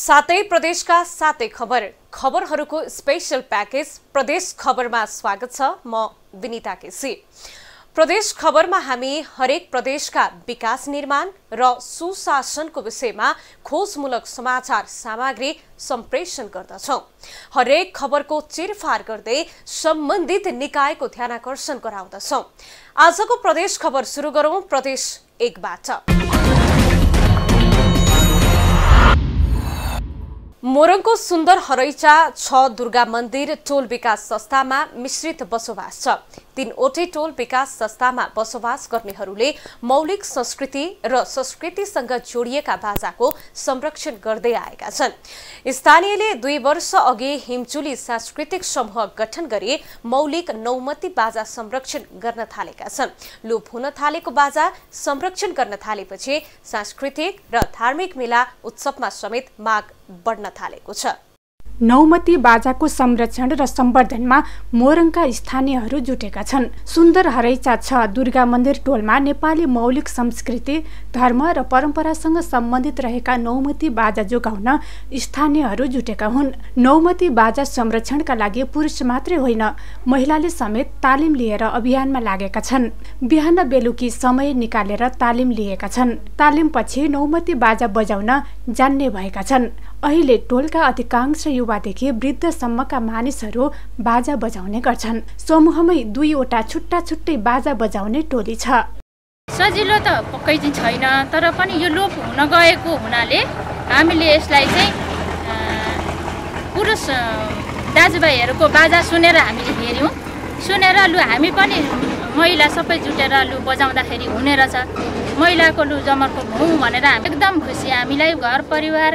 सातै प्रदेशका सातै खबरहरूको स्पेशल प्याकेज प्रदेश खबरमा स्वागत छ। म विनिता केसी। प्रदेश खबरमा हामी हरेक प्रदेशका विकास निर्माण र सुशासनको विषयमा खोजमूलक समाचार सामग्री सम्प्रेषण गर्दछौं। हरेक खबरको चिरफार गर्दै सम्बन्धित निकायको ध्यानाकर्षण गराउँदछौं। आजको प्रदेश खबर सुरु गरौं प्रदेश 1 बाट। मोरङको सुन्दर हरैचा 6 दुर्गा मन्दिर टोल विकास संस्थामा मिश्रित बसोबास छ। 3 वटै टोल विकास संस्थामा बसोबास गर्नेहरूले मौलिक संस्कृति र संस्कृतिसँग जोडिएका बाजाको संरक्षण गर्दै आएका छन्। स्थानीयले 2 वर्ष अघि हिमचुली सांस्कृतिक समूह गठन गरी मौलिक नौमती बाजा संरक्षण गर्न थालेका छन्। लोप हुन थालेको बाजा संरक्षण गर्न थालेपछि सांस्कृतिक र धार्मिक मेला उत्सवमा समेत माग बढ्न थालेको छ। नौमती बाजाको संरक्षण र सम्वर्धनमा मोरङका स्थानीयहरू जुटेका छन्। सुन्दर हरैचा 6 दुर्गा मन्दिर टोलमा नेपाली मौलिक संस्कृति, धर्म र परम्परासँग सम्बन्धित रहेका नौमती बाजा जोगाउन स्थानीयहरू जुटेका हुन्। नौमती बाजा संरक्षणका लागि पुरुष मात्रै होइन, महिलाले समेत तालिम लिएर अभियानमा लागेका छन्। बिहान बेलुकी समय निकालेर तालिम लिएका छन्। तालिमपछि नौमती बाजा बजाउन जान्ने भएका छन्। अहिले टोलका अधिकांश युवादेखि वृद्धसम्मका मानिसहरू बाजा बजाउने गर्छन्। समूहमै 2 वटा छुट्टा छुट्टै बाजा बजाउने टोली छ। सजिलो त पक्कै चाहिँ छैन, तर पनि यो लोप हुन गएको हुनाले हामीले यसलाई चाहिँ पुरुष दाजुभाइहरूको बाजा सुनेर हामीले हेर्यौँ। सुनेर लु हामी पनि महिला सबै जुटेर लु बजाउँदाखेरि हुने रहेछ, महिलाको लु जमर्को हौँ भनेर हामी एकदम खुसी। हामीलाई घर परिवार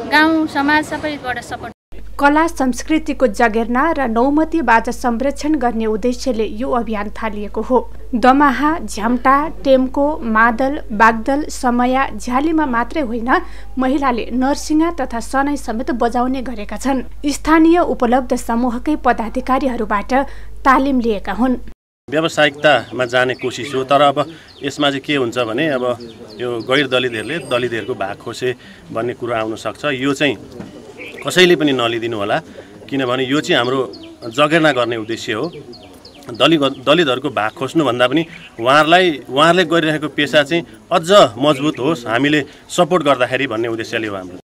गाउँ समाज सबैबाट सपोर्ट। कला संस्कृतिको जगेर्ना र नौमती बाजा संरक्षण गर्ने उद्देश्यले यो अभियान थालिएको हो। दमाहा, झ्याम्टा, टेम्को, मादल, बागदल, समया, झ्यालीमा मात्रै होइन, महिलाले नरसिंहा तथा सनाई समेत बजाउने गरेका छन्। स्थानीय उपलब्ध समूहकै पदाधिकारीहरूबाट तालिम लिएका हुन्। व्यावसायिकतामा जाने कोसिस हो, तर अब यसमा चाहिँ के हुन्छ भने अब यो गैर दलितहरूले दलितहरूको भाग खोसे भन्ने कुरा आउन सक्छ। यो चाहिँ कसैले पनि नलिदिनु होला, किनभने यो चाहिँ हाम्रो जगेर्ना गर्ने उद्देश्य हो। दलितहरूको भाग खोज्नुभन्दा पनि उहाँहरूले गरिरहेको पेसा चाहिँ अझ मजबुत होस्, हामीले सपोर्ट गर्दाखेरि भन्ने उद्देश्यले हो हाम्रो।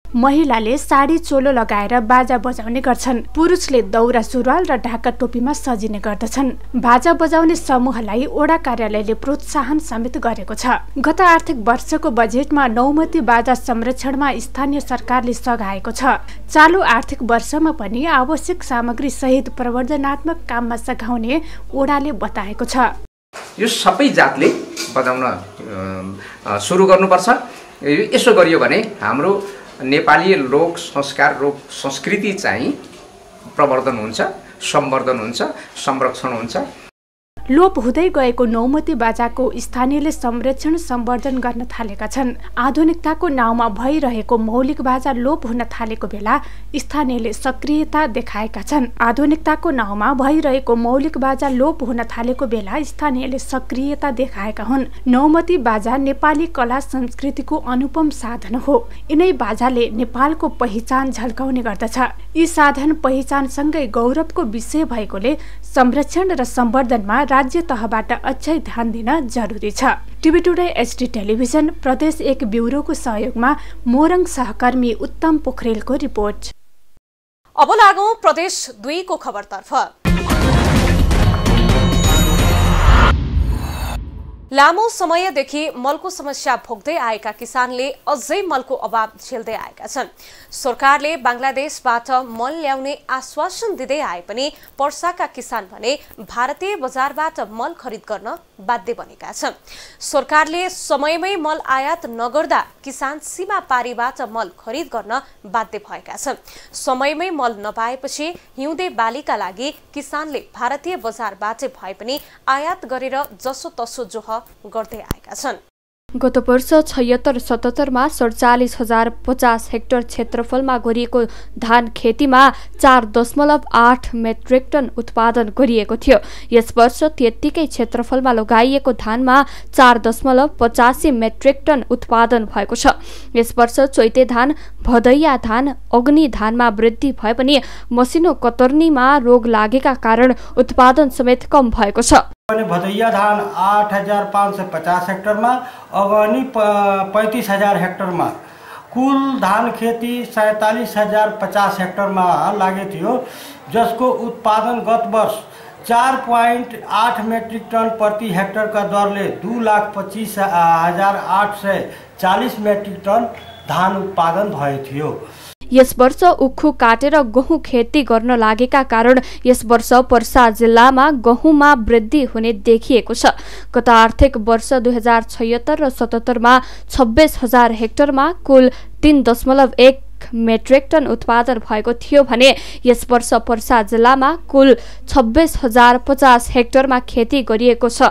महिलाले साडी चोलो लगाएर बाजा बजाउने गर्छन्। पुरुषले दौरा सुरुवाल र ढाका टोपीमा सजिने गर्दछन्। बाजा बजाउने समूहलाई ओडा कार्यालयले प्रोत्साहन समेत गरेको छ। गत आर्थिक वर्षको बजेटमा नौमती बाजा संरक्षणमा स्थानीय सरकारले सघाएको छ। चालु आर्थिक वर्षमा पनि आवश्यक सामग्री सहित प्रवर्धनात्मक काममा सघाउने ओडाले बताएको छ। यो सबै जातले बजाउन सुरु गर्नुपर्छ। यसो गरियो भने हाम्रो नेपाली लोक संस्कार र संस्कृति चाहिँ प्रवर्धन हुन्छ, सम्वर्धन हुन्छ, संरक्षण हुन्छ। लोप हुँदै गएको नौमती बाजाको स्थानीयले संरक्षण सम्वर्धन गर्न थालेका छन्। आधुनिकताको नाउँमा भइरहेको मौलिक बाजा लोप हुन थालेको बेला स्थानीयले सक्रियता देखाएका छन्। आधुनिकताको नाउँमा भइरहेको मौलिक बाजा लोप हुन थालेको बेला स्थानीयले सक्रियता देखाएका हुन्। नौमती बाजा नेपाली कला संस्कृतिको अनुपम साधन हो। यिनै बाजाले नेपालको पहिचान झल्काउने गर्दछ। यी साधन पहिचानसँगै गौरवको विषय भएकोले संरक्षण र सम्वर्धनमा राज्य तहबाट अझै ध्यान दिन जरुरी छ। टिभी टुडे HD टेलिभिजन प्रदेश 1 ब्युरोको सहयोगमा मोरङ सहकर्मी उत्तम पोखरेलको रिपोर्ट। अब लागौं प्रदेश 2 को खबरतर्फ। लामो समयदेखि मलको समस्या भोग्दै आएका किसानले अझै मलको अभाव झेल्दै आएका छन्। सरकारले बंगलादेशबाट मल ल्याउने आश्वासन दिँदै आए पनि पर्साका किसान भने भारतीय बजारबाट मल खरिद गर्न बाध्य बनेका छन्। सरकारले समयमै मल आयात नगर्दा किसान सीमा पारीबाट मल खरिद गर्न बाध्य भएका छन्। समयमै मल नपाएपछि हिउँदे बालीका लागि किसानले भारतीय बजारबाट भए पनि आयात गरेर जसो तसो जोह गर्दै आएका छन्। गत वर्ष 76-77मा 47,050 हेक्टर क्षेत्रफलमा गरिएको धान खेतीमा 4.8 मेट्रिक टन उत्पादन गरिएको थियो। यस वर्ष त्यत्तिकै क्षेत्रफलमा लगाइएको धानमा 4.85 मेट्रिक टन उत्पादन भएको छ। यस वर्ष चैते धान, भदैया धान, अग्नि धानमा वृद्धि भए पनि मसिनो कतर्नीमा रोग लागेका कारण उत्पादन समेत कम भएको छ। भदैया धान 8,550 हेक्टरमा, अगनी 35,000 हेक्टरमा, कुल धान खेती 47,050 हेक्टरमा लागेको थियो, जसको उत्पादन गत वर्ष 4.8 मेट्रिक टन प्रति हेक्टरका दरले 2,25,840 मेट्रिक टन धान उत्पादन भएको थियो। यस वर्ष उखु काटेर गहुँ खेती गर्न लागेका कारण यस वर्ष पर्सा जिल्लामा गहुँमा वृद्धि हुने देखिएको छ। गत आर्थिक वर्ष 2076 र 77मा 26,000 हेक्टरमा कुल 3.1 मेट्रिक टन उत्पादन भएको थियो भने यस वर्ष पर्सा जिल्लामा कुल 26,050 हेक्टरमा खेती गरिएको छ।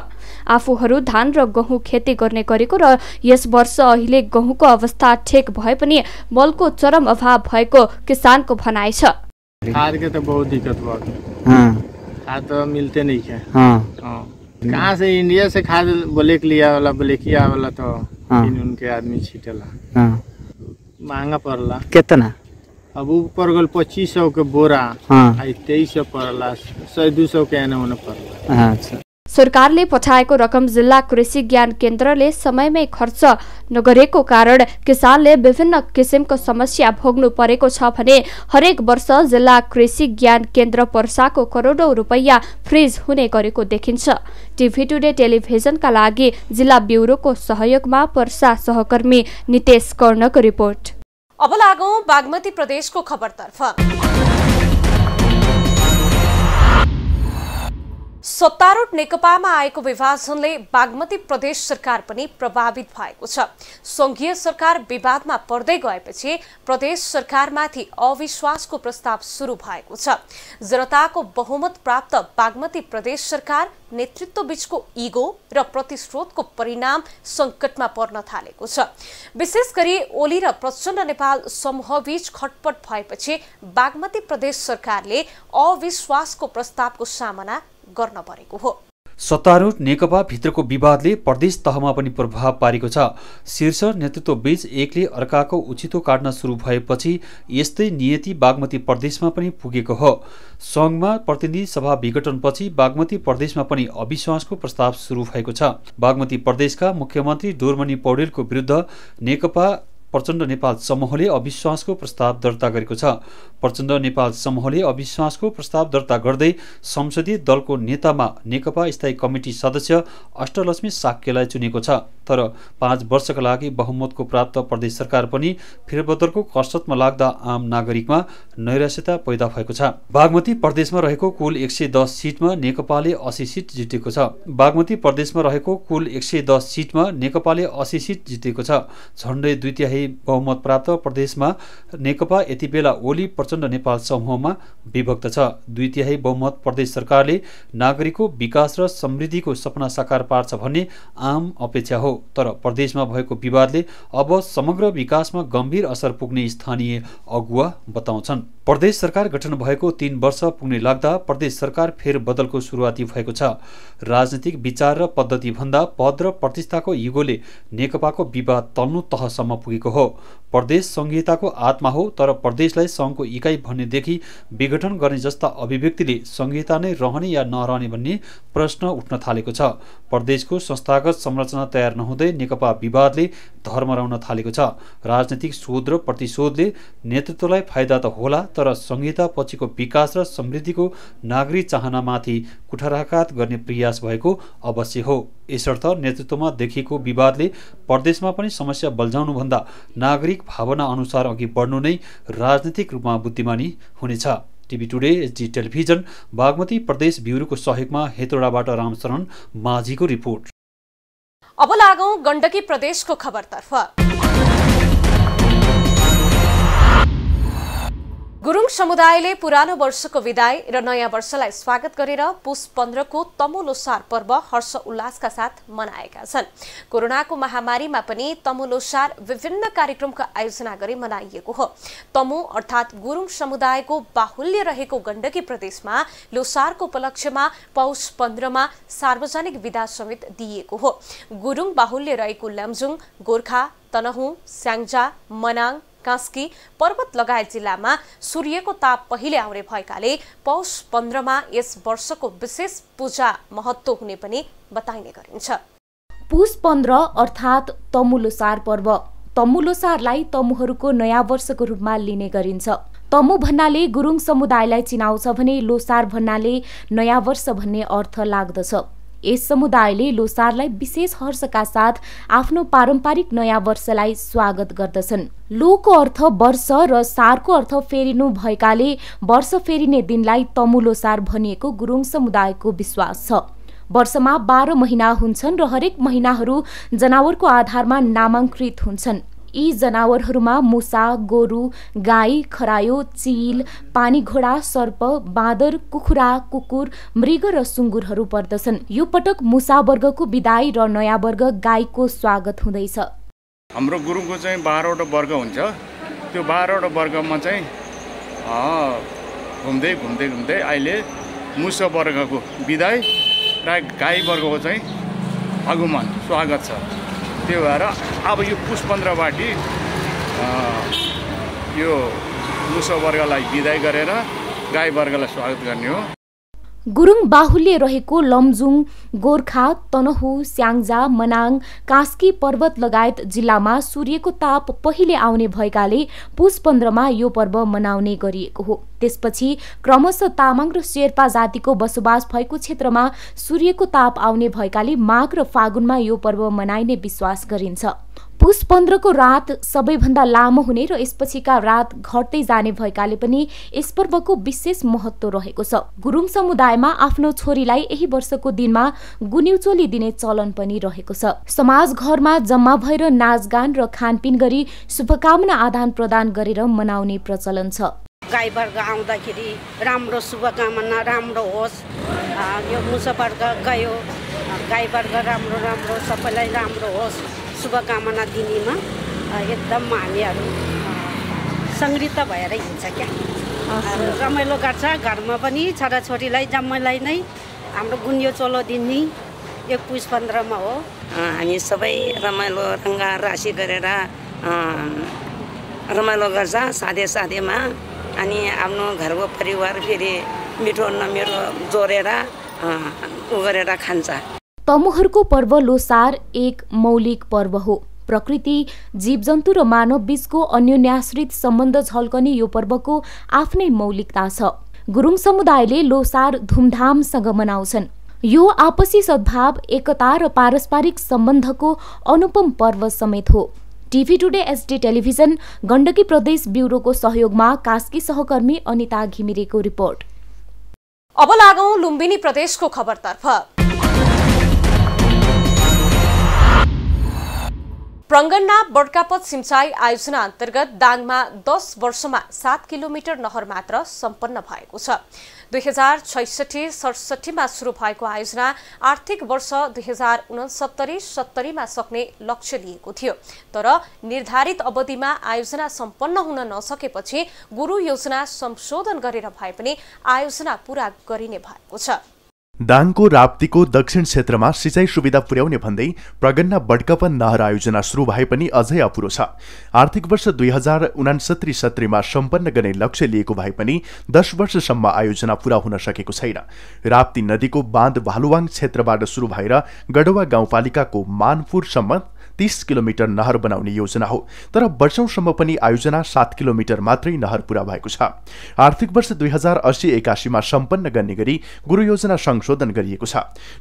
आफूहरू धान र गहुँ खेती गर्ने गरेको र यस वर्ष अहिले गहुँको अवस्था ठिक भए पनि मलको चरम अभाव भएको किसानको भनाइ छ। खाद के तो बहुत दिक्कत हुआ। खाद तो मिलते नहीं है। कहाँ से इंडिया से खाद ब्लैक लिया वाला ब्लैकिया वाला तो उनके आदमी छीटेला, महंगा पड़ला। कितना? अब ऊपर गल 2500 के बोरा, 2300 पड़ला, 100-200 के आने होने पड़ला। अच्छा। सरकारले पठाएको रकम जिल्ला कृषि ज्ञान केन्द्रले समयमै खर्च नगरेको कारण किसानले विभिन्न किसिमको समस्या भोग्नु परेको छ भने हरेक वर्ष जिल्ला कृषि ज्ञान केन्द्र पर्साको करोडौं रुपैयाँ फ्रिज हुने गरेको देखिन्छ। टिभी टुडे टेलिभिजनका लागि जिल्ला ब्युरोको सहयोगमा पर्सा सहकर्मी नितेश कर्णको रिपोर्ट। अब लागौं बागमती प्रदेशको खबरतर्फ। सत्तारूढ नेकपामा आएको विभाजनले बागमती प्रदेश सरकार पनि प्रभावित भएको छ। संघीय सरकार विवादमा पर्दै गएपछि प्रदेश सरकारमाथि अविश्वासको प्रस्ताव सुरु भएको छ। जनताको बहुमत प्राप्त बागमती प्रदेश सरकार नेतृत्व बीचको ईगो र प्रतिस्रोधको परिणाम संकटमा पर्न थालेको छ। विशेष गरी ओली र प्रचण्ड नेपाल समूहबीच खटपट भएपछि बागमती प्रदेश सरकारले अविश्वासको प्रस्तावको सामना गर्न परेको हो। सत्तारूढ नेकपा भित्रको विवादले प्रदेश तहमा पनि प्रभाव पारेको छ। शीर्ष नेतृत्व बीच एकले अर्काको उचितो काट्न सुरु भएपछि यस्तै नियति बागमती प्रदेशमा पनि पुगेको हो। संघमा प्रतिनिधि सभा विघटनपछि बागमती प्रदेशमा पनि अविश्वासको प्रस्ताव सुरु भएको छ। बागमती प्रदेशका मुख्यमन्त्री डोरमणि पौडेलको विरुद्ध नेकपा प्रचण्ड नेपाल समूहले अविश्वासको प्रस्ताव दर्ता गरेको छ। प्रचण्ड नेपाल समूहले अविश्वासको प्रस्ताव दर्ता गर्दै संसदीय दलको नेतामा नेकपा स्थायी कमिटी सदस्य अष्टलक्ष्मी साक्यलाई चुनेको छ। तर 5 वर्षका लागि बहुमतको प्राप्त प्रदेश सरकार पनि फेरबदलको कसरतमा लाग्दा आम नागरिकमा नैराश्यता पैदा भएको छ। बागमती प्रदेशमा रहेको कुल 110 सिटमा नेकपाले 80 सिट जितेको छ। बागमती प्रदेशमा रहेको कुल 110 सिटमा नेकपाले 80 सिट जितेको छ। झण्डै 2/3 बहुमत प्राप्त प्रदेशमा नेकपा यति बेला ओली प्रचण्ड नेपाल समूहमा विभक्त छ। 2/3 बहुमत प्रदेश सरकारले नागरिकको विकास र समृद्धिको सपना साकार पार्छ भन्ने आम अपेक्षा हो। तर प्रदेशमा भएको विवादले अब समग्र विकासमा गम्भीर असर पुग्ने स्थानीय अगुवा बताउँछन्। प्रदेश सरकार गठन भएको 3 वर्ष पुग्ने लाग्दा प्रदेश सरकार फेरबदलको सुरुवाती भएको छ। राजनीतिक विचार र पद्धति भन्दा पद र प्रतिष्ठाको युगोले नेकपाको विवाद तल्लो तहसम्म पुगेको हो। प्रदेश संघीयताको आत्मा हो, तर प्रदेशलाई संघको इकाइ भन्नेदेखि विघटन गर्ने जस्ता अभिव्यक्तिले संघीयता नै रहने या नरहने भन्ने प्रश्न उठ्न थालेको छ। प्रदेशको संस्थागत संरचना तयार नहुँदै नेकपा विवादले धर्मराउन थालेको छ। राजनीतिक शोध र प्रतिशोधले नेतृत्वलाई फाइदा त होला, तर संघीयता पछिको विकास र समृद्धिको नागरिक चाहनामाथि कुठाराघात गर्ने प्रयास भएको अवश्य हो। यसर्थ नेतृत्वमा देखिएको विवादले प्रदेशमा पनि समस्या बल्झाउनु भन्दा नागरिक भावना अनुसार अघि बढ्नु नै राजनीतिक रूपमा बुद्धिमानी हुनेछ। TV today HD television Bagmati प्रदेश ब्युरोको सहयोगमा हेतौडाबाट रामशरण माझीको रिपोर्ट। अब लागौं गण्डकी प्रदेशको खबरतर्फ। गुरुङ समुदायले पुरानो वर्षको विदाई र नयाँ वर्षलाई स्वागत गरेर पुष 15 को तमु लोसार पर्व हर्ष उल्लासका साथ मनाएका छन्। कोरोनाको महामारीमा पनि तमु लोसार विभिन्न कार्यक्रमको आयोजना गरी मनाइएको हो। तमु अर्थात् गुरुङ समुदायको बाहुल्य रहेको गण्डकी प्रदेशमा लोसारको उपलक्ष्यमा पौष 15 मा सार्वजनिक विदा समेत दिइएको हो। गुरुङ बाहुल्य रहेको लमजुङ, गोर्खा, तनहुँ, स्याङ्जा, मनाङ, कास्की पर्वत लगायत जिल्लामा सूर्यको ताप पहिले आउने भएकाले पौष 15 मा यस वर्षको विशेष पूजा महत्त्व हुने पनि बताइने गरिन्छ। पुष 15 अर्थात् तमु लोसार पर्व। तमु लोसारलाई तमुहरूको नयाँ वर्षको रूपमा लिने गरिन्छ। तमु भन्नाले गुरुङ समुदायलाई चिनाउँछ भने लोसार भन्नाले नयाँ वर्ष भन्ने अर्थ लाग्दछ। यस समुदायले लोसारलाई विशेष हर्षका साथ आफ्नो पारम्परिक नयाँ वर्षलाई स्वागत गर्दछन्। लोको अर्थ वर्ष र सारको अर्थ फेरिनु भएकाले वर्ष फेरिने दिनलाई तमु लोसार भनिएको गुरुङ समुदायको विश्वास छ। वर्षमा 12 महिना हुन्छन् र हरेक महिनाहरू जनावरको आधारमा नामाङ्कृत हुन्छन्। यी जनावरहरूमा मुसा, गोरु, गाई, खरायो, चील, पानी घोडा, सर्प, बाँदर, कुखुरा, कुकुर, मृग र सुँगुरहरू पर्दछन्। यो पटक मुसा वर्गको बिदाई र नयाँ वर्ग गाईको स्वागत हुँदैछ। हाम्रो गुरुङको चाहिँ 12वटा वर्ग हुन्छ। त्यो 12वटा वर्गमा चाहिँ घुम्दै घुम्दै घुम्दै अहिले मुसा वर्गको बिदाई र गाई वर्गको चाहिँ आगमन स्वागत छ। त्यो भएर अब यो पुष 15 बाटी यो मुसा वर्गलाई बिदाई गरेर गाई वर्गलाई स्वागत गर्ने हो। गुरुङ बाहुल्य रहेको लमजुङ, गोर्खा, तनहु, स्याङ्जा, मनाङ, कास्की पर्वत लगायत जिल्लामा सूर्यको ताप पहिले आउने भएकाले पुष 15 मा यो पर्व मनाउने गरिएको हो। त्यसपछि क्रमशः तामाङ र शेर्पा जातिको बसोबास भएको क्षेत्रमा सूर्यको ताप आउने भएकाले माघ र फागुनमा यो पर्व मनाइने विश्वास गरिन्छ। पुष 15 को रात सबैभन्दा लामो हुने र यसपछिका रात घट्दै जाने भएकाले पनि यस पर्वको विशेष महत्त्व रहेको छ। गुरुङ समुदायमा आफ्नो छोरीलाई यही वर्षको दिनमा गुन्युचोली दिने चलन पनि रहेको छ। समाज घरमा जम्मा भएर नाचगान र खानपिन गरी शुभकामना आदान प्रदान गरेर मनाउने प्रचलन छ। गाई वर्ग आउँदाखेरि राम्रो शुभकामना राम्रो होस्, यो मुसा वर्ग गयो, गाई वर्ग राम्रो राम्रो सबैलाई राम्रो होस् शुभकामना दिनेमा एकदम हामीहरू सङ्गृत भएर हिँड्छ क्या। रमाइलो गर्छ। घरमा पनि छोराछोरीलाई जम्मैलाई नै हाम्रो गुन्यो चोलो दिने यो पुष 15 मा हो। हामी सबै रमाइलो रङ्गा राशि गरेर रमाइलो गर्छ साथीमा। अनि आफ्नो घरको परिवार फेरि मिठो नमिठो जोडेर उ गरेर खान्छ। तमुहरूको पर्व लोसार एक मौलिक पर्व हो। प्रकृति, जीवजन्तु र मानव बीचको अन्योन्याश्रित सम्बन्ध झल्कने यो पर्वको आफ्नै मौलिकता छ। गुरुङ समुदायले लोसार धुमधामसँग मनाउँछन्। यो आपसी सद्भाव, एकता र पारस्परिक सम्बन्धको अनुपम पर्व समेत हो। TV today SD television Gandaki प्रदेश ब्युरोको सहयोगमा कास्की सहकर्मी अनिता घिमिरेको रिपोर्ट। अब लागौं लुम्बिनी प्रदेशको खबरतर्फ। प्रङ्गन्ना बड्कापत सिंचाई आयोजना अन्तर्गत दाङमा 10 वर्षमा 7 किलोमिटर नहर मात्र सम्पन्न भएको छ। 2066-67 मा सुरु भएको आयोजना आर्थिक वर्ष 2069-70 मा सक्ने लक्ष्य लिएको थियो। तर निर्धारित अवधिमा आयोजना सम्पन्न हुन नसकेपछि गुरु योजना संशोधन गरेर भए पनि आयोजना पूरा गरिने भएको छ। दाङको राप्तीको दक्षिण क्षेत्रमा सिँचाइ सुविधा पुर्याउने भन्दै प्रगन्ना बड्कापन नहर आयोजना सुरु भए पनि अझै अपुरो छ। आर्थिक वर्ष 2069-70 मा सम्पन्न गर्ने लक्ष्य लिएको भए पनि 10 वर्षसम्म आयोजना पूरा हुन सकेको छैन। राप्ती नदीको बाँध भालुवाङ क्षेत्रबाट सुरु भएर गडवा गाउँपालिकाको मानपुरसम्म 30 किलोमिटर नहर बनाउने योजना हो। तर वर्षौंसम्म पनि आयोजना 7 किलोमिटर मात्रै नहर पूरा भएको छ। आर्थिक वर्ष 2080-81 मा सम्पन्न गर्ने गरी गुरु योजना संशोधन गरिएको छ।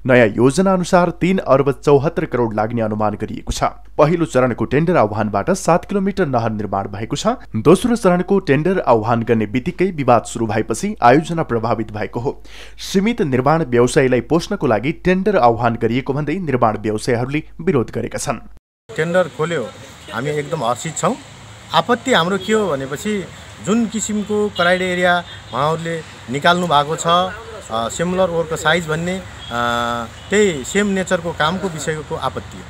नयाँ योजना अनुसार 3 अर्ब 74 करोड लाग्ने अनुमान गरिएको छ। पहिलो चरणको टेन्डर आह्वानबाट 7 किलोमिटर नहर निर्माण भएको छ। दोस्रो चरणको टेन्डर आह्वान गर्ने बित्तिकै विवाद सुरु भएपछि आयोजना प्रभावित भएको हो। सीमित निर्माण व्यवसायलाई पोष्नको लागि टेन्डर आह्वान गरिएको भन्दै निर्माण व्यवसायीहरूले विरोध गरेका छन्। टेन्डर खोल्यो, हामी एकदम हर्षित छौँ। आपत्ति हाम्रो के हो भनेपछि जुन किसिमको क्राइड एरिया उहाँहरूले निकाल्नु भएको छ सिमिलर ओरको साइज भन्ने त्यही सेम नेचरको कामको विषयको आपत्ति हो।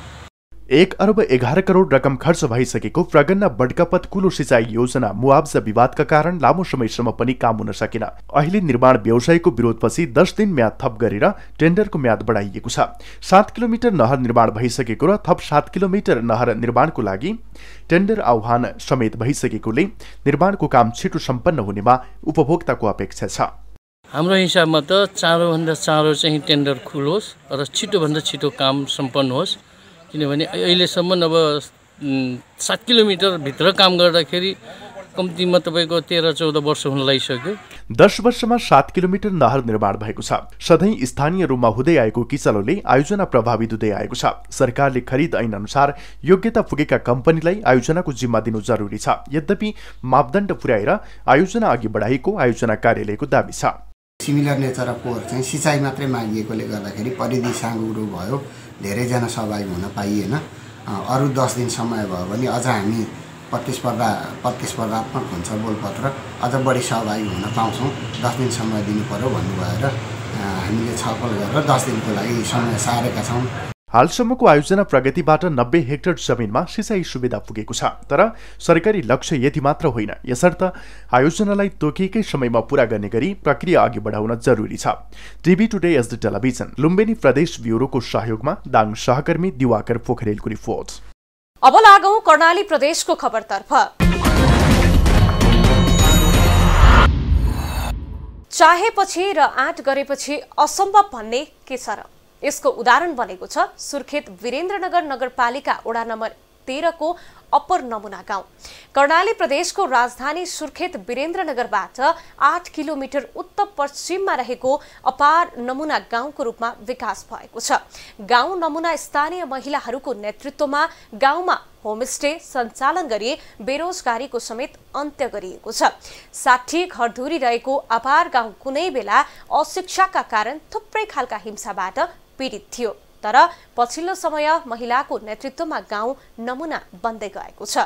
1 अर्ब 11 करोड रकम खर्च भइसकेको प्रगन्ना बड्कापत कुलो सिँचाइ योजना मुआब्जा विवादका कारण लामो समयसम्म पनि काम हुन सकेन। अहिले निर्माण व्यवसायको विरोधपछि 10 दिन म्याद थप गरेर टेन्डरको म्याद बढाइएको छ। 7 किलोमिटर नहर निर्माण भइसकेको र थप 7 किलोमिटर नहर निर्माणको लागि टेन्डर आह्वान समेत भइसकेकोले निर्माणको काम छिटो सम्पन्न हुनेमा उपभोक्ताको अपेक्षा छ। हाम्रो हिसाबमा त चाँडोभन्दा चाँडो चाहिँ टेन्डर खुलोस् र छिटोभन्दा छिटो काम सम्पन्न होस्, किनभने अहिलेसम्म अब 7 किलोमिटर भित्र काम गर्दाखेरि कम्तीमा तपाईँको 13-14 वर्ष हुन लागिसक्यो। 10 वर्षमा 7 किलोमिटर नहर निर्माण भएको छ। सधैँ स्थानीय रूपमा हुँदै आएको किचलोले आयोजना प्रभावित हुँदै आएको छ। सरकारले खरिद ऐन अनुसार योग्यता पुगेका कम्पनीलाई आयोजनाको जिम्मा दिनु जरुरी छ। यद्यपि मापदण्ड पुर्याएर आयोजना अघि बढाएको आयोजना कार्यालयको दाबी छ। सिमिलर नेचर अफ पोर चाहिँ सिँचाइ मात्रै मागिएकोले गर्दाखेरि परिधि साँगुरो भयो, धेरैजना सहभागी हुन पाइएन। अरू 10 दिन समय भयो भने अझ हामी प्रतिस्पर्धात्मक हुन्छ बोलपत्र, अझ बढी सहभागी हुन पाउँछौँ। 10 दिन समय दिनु पर्यो भन्नुभएर हामीले छलफल गरेर 10 दिनको लागि समय सारेका छौँ। हालसम्मको आयोजना प्रगतिबाट 90 हेक्टर जमिनमा सिँचाइ सुविधा पुगेको छ। तर सरकारी लक्ष्य यति मात्र होइन, यसर्थ आयोजनालाई तोकिएकै समयमा पूरा गर्ने गरी प्रक्रिया अघि बढाउन जरुरी छ। TV today SD television Lumbini प्रदेश ब्युरोको सहयोगमा दाङ सहकर्मी दिवाकर पोखरेलको रिपोर्ट। अब लागौं कर्णाली प्रदेशको खबरतर्फ। चाहेपछि र आँट गरेपछि असम्भव भन्ने के छ र? यसको उदाहरण बनेको छ सुर्खेत वीरेन्द्रनगर नगरपालिका वडा नम्बर 13 को अप्पर नमुना गाउँ। कर्णाली प्रदेशको राजधानी सुर्खेत वीरेन्द्रनगरबाट 8 किलोमिटर उत्तर पश्चिममा रहेको अपार नमुना गाउँको रूपमा विकास भएको छ। गाउँ नमुना स्थानीय महिलाहरूको नेतृत्वमा गाउँमा होमस्टे सञ्चालन गरी बेरोजगारीको समेत अन्त्य गरिएको छ। 60 घरधुरी रहेको अपार गाउँ कुनै बेला अशिक्षाका कारण थुप्रै खालका हिंसाबाट पीडित थियो, तर पछिल्लो समय महिलाको नेतृत्वमा गाउँ नमुना बन्दै गएको छ।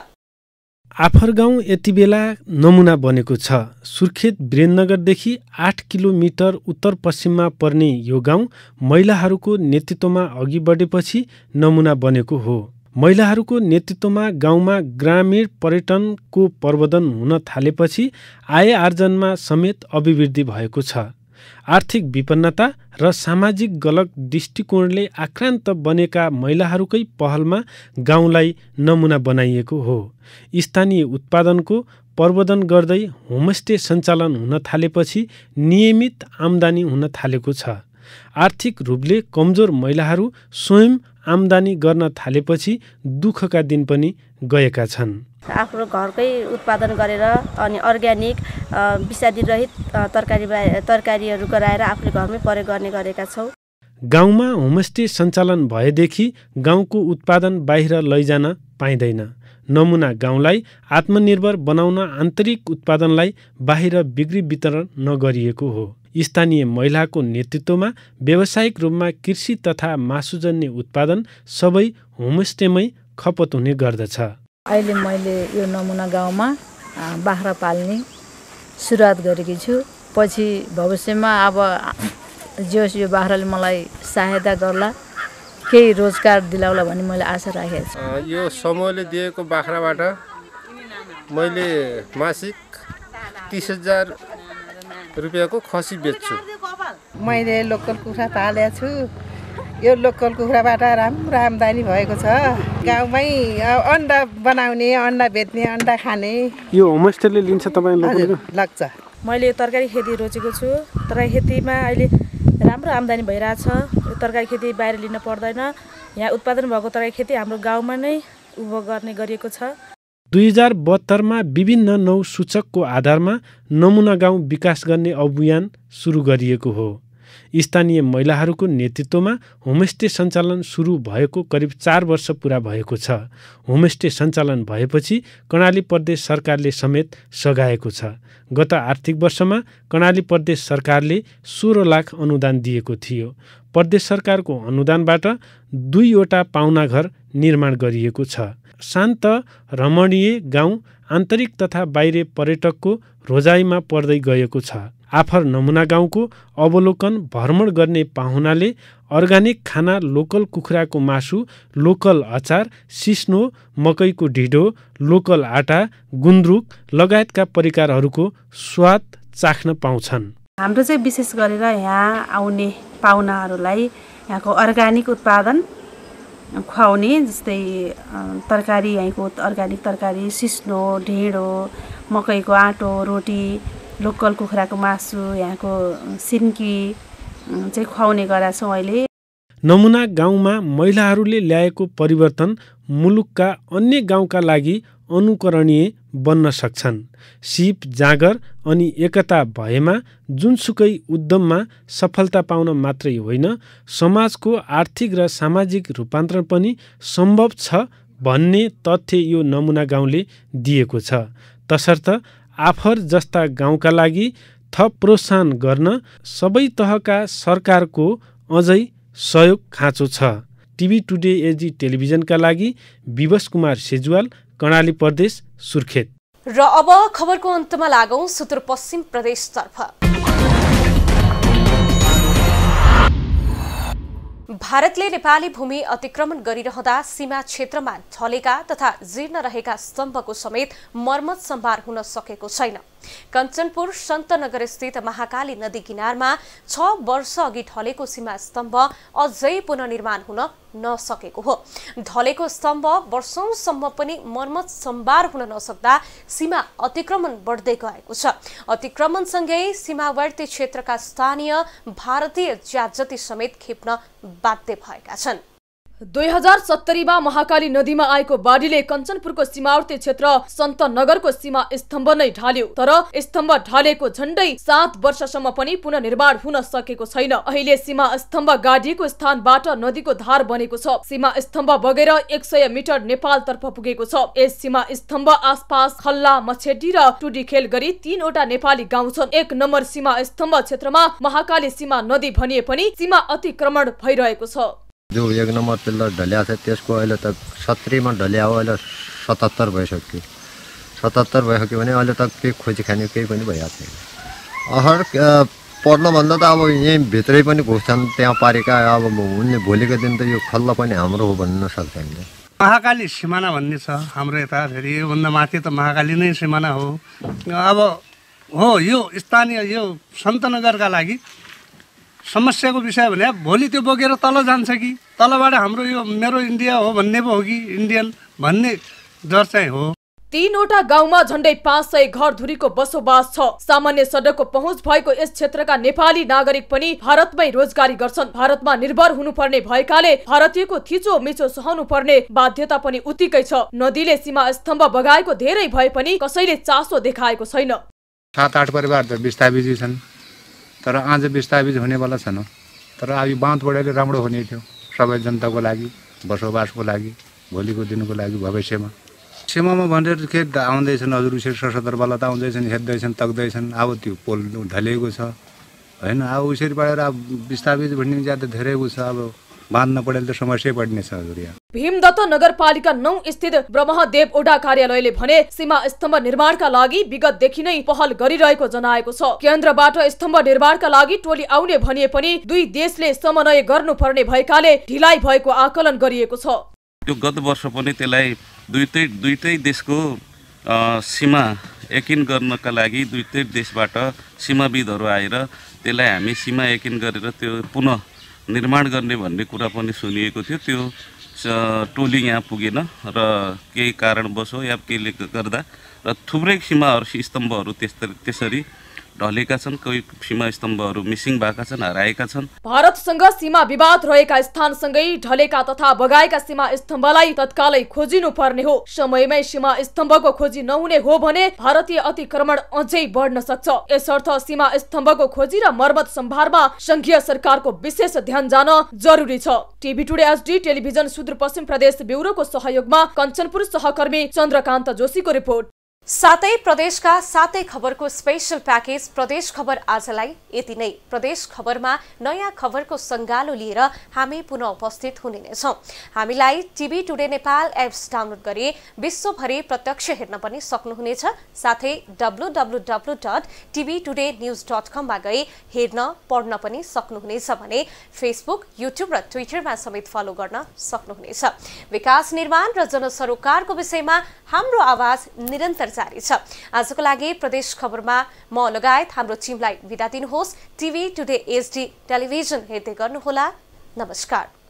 आफर गाउँ यति बेला नमुना बनेको छ। सुर्खेत वीरेन्द्रनगरदेखि 8 किलोमिटर उत्तर पश्चिममा पर्ने यो गाउँ महिलाहरूको नेतृत्वमा अघि बढेपछि नमुना बनेको हो। महिलाहरूको नेतृत्वमा गाउँमा ग्रामीण पर्यटनको प्रवर्धन हुन थालेपछि आय आर्जनमा समेत अभिवृद्धि भएको छ। आर्थिक विपन्नता र सामाजिक गलत दृष्टिकोणले आक्रान्त बनेका महिलाहरूकै पहलमा गाउँलाई नमुना बनाइएको हो। स्थानीय उत्पादनको प्रवर्धन गर्दै होमस्टे सञ्चालन हुन थालेपछि नियमित आम्दानी हुन थालेको छ। आर्थिक रूपले कमजोर महिलाहरू स्वयं आम्दानी गर्न थालेपछि दुःखका दिन पनि गएका छन्। आफ्नो घरकै उत्पादन गरेर अनि अर्ग्यानिक विषादी रहित तरकारीहरू गराएर आफूले घरमै प्रयोग गर्ने गरेका छौँ। गाउँमा होमस्टे सञ्चालन भएदेखि गाउँको उत्पादन बाहिर लैजान पाइँदैन। नमुना गाउँलाई आत्मनिर्भर बनाउन आन्तरिक उत्पादनलाई बाहिर बिक्री वितरण नगरिएको हो। स्थानीय महिलाको नेतृत्वमा व्यावसायिक रूपमा कृषि तथा मासुजन्य उत्पादन सबै होमस्टेमै खपत हुने गर्दछ। अहिले मैले यो नमुना गाउँमा बाख्रा पाल्ने सुरुवात गरेकी छु। पछि भविष्यमा अब जोस् यो बाख्राले मलाई सहायता गर्ला, केही रोजगार दिलाउला भन्ने मैले आशा राखेको छु। यो समूहले दिएको बाख्राबाट मैले मासिक 30,000 रुपियाँको खसी बेच्छु। मैले लोकल कुखुरा पालेको छु। यो लोकल कुखुराबाट राम्रो आम्दानी भएको छ। गाउँमै अन्डा बनाउने, अन्डा बेच्ने, अन्डा खाने। यो होमस्टेले लिन्छ तपाईँ? लाग्छ। मैले यो तरकारी खेती रोजेको छु। तरकारी खेतीमा अहिले राम्रो आम्दानी भइरहेछ। यो तरकारी खेती बाहिर लिन पर्दैन। यहाँ उत्पादन भएको तरकारी खेती हाम्रो गाउँमा नै गर्ने गरिएको छ। 2072 विभिन्न 9 सूचकको आधारमा नमुना गाउँ विकास गर्ने अभियान सुरु गरिएको हो। स्थानीय महिलाहरूको नेतृत्वमा होमस्टे सञ्चालन सुरु भएको करिब 4 वर्ष पुरा भएको छ। होमस्टे सञ्चालन भएपछि कर्णाली प्रदेश सरकारले समेत सघाएको छ। गत आर्थिक वर्षमा कर्णाली प्रदेश सरकारले 16 लाख अनुदान दिएको थियो। प्रदेश सरकारको अनुदानबाट 2वटा पाहुनाघर निर्माण गरिएको छ। शान्त रमणीय गाउँ आन्तरिक तथा बाहिरी पर्यटकको रोजाइमा पर्दै गएको छ। आफर नमुना गाउँको अवलोकन भ्रमण गर्ने पाहुनाले अर्गानिक खाना, लोकल कुखुराको मासु, लोकल अचार, सिस्नो, मकैको ढिँडो, लोकल आटा, गुन्द्रुक लगायतका परिकारहरूको स्वाद चाख्न पाउँछन्। हाम्रो चाहिँ विशेष गरेर यहाँ आउने पाहुनाहरूलाई यहाँको अर्गानिक उत्पादन खुवाउने, जस्तै तरकारी, यहीँको अर्गानिक तरकारी, सिस्नो, ढिँडो, मकैको आटो, रोटी, लोकल कुखुराको मासु, यहाँको सिन्की चाहिँ खुवाउने गरेका छौँ अहिले। नमुना गाउँमा महिलाहरूले ल्याएको परिवर्तन मुलुकका अन्य गाउँका लागि अनुकरणीय बन्न सक्छन्। सिप, जाँगर अनि एकता भएमा जुनसुकै उद्यममा सफलता पाउन मात्रै होइन, समाजको आर्थिक र सामाजिक रूपान्तरण पनि सम्भव छ भन्ने तथ्य यो नमुना गाउँले दिएको छ। तसर्थ आफर जस्ता गाउँका लागि थप प्रोत्साहन गर्न सबै तहका सरकारको अझै सहयोग खाँचो छ। टिभी टुडे एचडी टेलिभिजनका लागि विवश कुमार सेजुवाल, कर्णाली प्रदेश, सुर्खेत। र अब खबरको अन्तमा लागौं सुदूरपश्चिम प्रदेशतर्फ। भारतले नेपाली भूमि अतिक्रमण गरिरहँदा सीमा क्षेत्रमा ढलेका तथा जीर्ण रहेका स्तम्भको समेत मर्मत सम्भार हुन सकेको छैन। कञ्चनपुर सन्तनगर स्थित महाकाली नदी किनारमा 6 वर्ष अघि ढलेको सीमा स्तम्भ अझै पुनर्निर्माण हुन नसकेको हो। ढलेको स्तम्भ वर्षौंसम्म पनि मर्मत सम्भार हुन नसक्दा सीमा अतिक्रमण बढ्दै गएको छ। अतिक्रमणसँगै सीमावर्ती क्षेत्रका स्थानीय भारतीय ज्याजती समेत खेप्न बाध्य भएका छन्। 2070 मा महाकाली नदीमा आएको बाढीले कञ्चनपुरको सीमावर्ती क्षेत्र सन्तनगरको सीमा स्तम्भ नै ढाल्यो। तर स्तम्भ ढालेको झण्डै 7 वर्षसम्म पनि पुनर्निर्माण हुन सकेको छैन। अहिले सीमा स्तम्भ गाडिएको स्थानबाट नदीको धार बनेको छ। सीमा स्तम्भ बगेर 100 मिटर नेपालतर्फ पुगेको छ। यस सीमा स्तम्भ आसपास खल्ला, मछेडी र टुडीखेल गरी 3 वटा नेपाली गाउँ छन्। 1 नम्बर सीमा स्तम्भ क्षेत्रमा महाकाली सीमा नदी भनिए पनि सीमा अतिक्रमण भइरहेको छ। जो 1 नम्बर पिल्लर ढल्या छ त्यसको अहिले त 70 मा ढल्या हो, अहिले 77 भइसक्यो। 77 भइसक्यो भने अहिले त केही खोजी खाने केही पनि भइरहेको छैन। अहर पर्नभन्दा त अब यहीँ भित्रै पनि घुस्छन् त्यहाँ पारेका। अब उनले भोलिको दिन त यो खल्ला पनि हाम्रो हो भन्न सक्छ नि। महाकाली सिमाना भन्ने छ हाम्रो यता। फेरि योभन्दा माथि त महाकाली नै सिमाना हो। अब हो यो स्थानीय यो सन्तनगरका लागि समस्याको विषय भने भोलि त्यो बोकेर तल जान्छ कि तलबाट हाम्रो यो मेरो इन्डिया हो भन्ने पो हो कि इन्डियन भन्ने डर चाहिँ हो। 3 वटा गाउँमा झण्डै 500 घरधुरीको बसोबास छ। सामान्य सडकको पहुँच भएको यस क्षेत्रका नेपाली नागरिक पनि भारतमै रोजगारी गर्छन्। भारतमा निर्भर हुनुपर्ने भएकाले भारतीयको थिचो मिचो सहनु पर्ने बाध्यता पनि उत्तिकै छ। नदीले सीमा स्तम्भ बगाएको धेरै भए पनि कसैले चासो देखाएको छैन। 7-8 परिवार त विस्थापित छन्, तर आज विस्थापित हुनेवाला छैन। तर अब बाँध बढाइले राम्रो हुने थियो सबै जनताको लागि, बसोबासको लागि, भोलिको दिनको लागि, भविष्यमा। सीमामा भनेर के आउँदैछन् हजुर, सशस्त्रवाला त आउँदैछन्, हेर्दैछन्, तक्दैछन्। अब त्यो पोल ढलेको छ होइन। अब उसरी पढेर अब विस्थापित भन्ने ज्यादा धेरै छ। अब बाँध नपढेर त समस्या पर्ने छ हजुर। यहाँ भीमदत्त नगरपालिका 9 स्थित ब्रह्मदेव ओडा कार्यालयले भने सीमा स्तम्भ निर्माणका लागि विगतदेखि नै पहल गरिरहेको जनाएको छ। केन्द्रबाट स्तम्भ निर्माणका लागि टोली आउने भनिए पनि दुई देशले समन्वय गर्नुपर्ने भएकाले ढिलाइ भएको आकलन गरिएको छ। यो गत वर्ष पनि त्यसलाई दुईटै देशको सीमा एकिन गर्नका लागि दुईटै देशबाट सीमाविदहरू आएर त्यसलाई हामी सीमा एकिन गरेर त्यो पुनः निर्माण गर्ने भन्ने कुरा पनि सुनिएको थियो। त्यो टोली यहाँ पुगेन र केही कारणवश हो या केहीले गर्दा र थुप्रै सीमाहरू स्तम्भहरू त्यसरी ढलेका छन्। कोही सीमा स्तम्भहरू मिसिङ भएका छन्, हराएका छन्। भारतसँग सीमा विवाद रहेका स्थानसँगै ढलेका तथा बगाएका सीमा स्तम्भलाई तत्कालै खोजिनु पर्ने हो। समयमै सीमा स्तम्भको खोजी नहुने हो भने भारतीय अतिक्रमण अझै बढ्न सक्छ। यसर्थ सीमा स्तम्भको खोजी र मर्मत सम्भारमा संघीय सरकारको विशेष ध्यान जान जरुरी छ। TV today HD television Sudurpashchim प्रदेश ब्युरोको सहयोगमा कञ्चनपुर सहकर्मी चन्द्रकान्त जोशीको रिपोर्ट। सातै प्रदेशका सातै खबरको स्पेशल प्याकेज प्रदेश खबर आजलाई यति नै। प्रदेश खबरमा नयाँ खबरको सङ्गालो लिएर हामी पुनः उपस्थित हुने नै छौं। हामीलाई TV today Nepal apps download गरी विश्वभरि प्रत्यक्ष हेर्न पनि सक्नुहुनेछ। साथै www.tvtoday.news.com मा गई हेर्न पढ्न पनि सक्नुहुनेछ भने फेसबुक, युट्युब र ट्विटरमा समेत फलो गर्न सक्नुहुनेछ। विकास निर्माण र जनसरोकारको विषयमा हाम्रो आवाज निरन्तर जारी छ। आजको लागि प्रदेश खबरमा म लगायत हाम्रो टिमलाई बिदा दिनुहोस्। टिभी टुडे HD टेलिभिजन हेर्दै गर्नुहोला। नमस्कार।